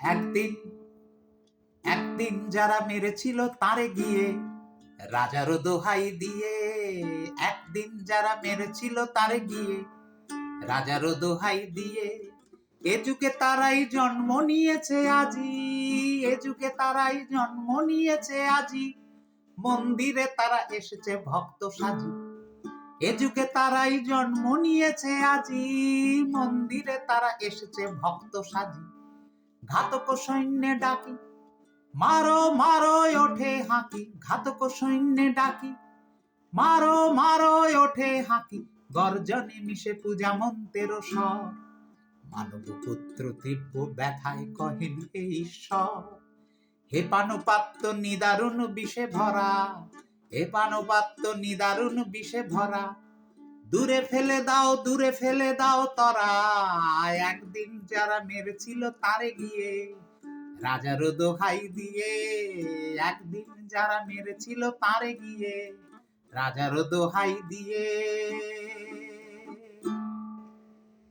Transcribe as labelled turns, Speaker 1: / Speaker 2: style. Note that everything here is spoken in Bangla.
Speaker 1: একদিন একদিন যারা মেরেছিল তারে গিয়ে রাজারও দোহাই দিয়ে, একদিন যারা মেরেছিল তারে গিয়ে রাজারও দোহাই দিয়ে, এ যুগে তারাই জন্ম নিয়েছে আজি, এ যুগে তারাই জন্ম নিয়েছে আজি, মন্দিরে তারা এসেছে ভক্ত সাজি। এ যুগে তারাই জন্ম নিয়েছে আজি, মন্দিরে তারা এসেছে ভক্ত সাজি। ঘাতক সৈন্যে ডাকি মারো মারো ওঠে হাঁকি, ঘাতক সৈন্যে ডাকি মারো মারো ওঠে হাঁকি, গর্জনে মিশে পূজা মন্ত্রের স্বর, মানব পুত্র তীব্র ব্যথায় কহেন হে ঈশ্বর। হে পানপাত্র নিদারুণ বিষে ভরা, হে পানপাত্র নিদারুণ বিষে ভরা, দূরে ফেলে দাও দূরে ফেলে দাও তরা। একদিন যারা মেরেছিল তারে গিয়ে রাজারও দোহাই দিয়ে, একদিন যারা মেরেছিল তারে গিয়ে রাজারও দোহাই দিয়ে।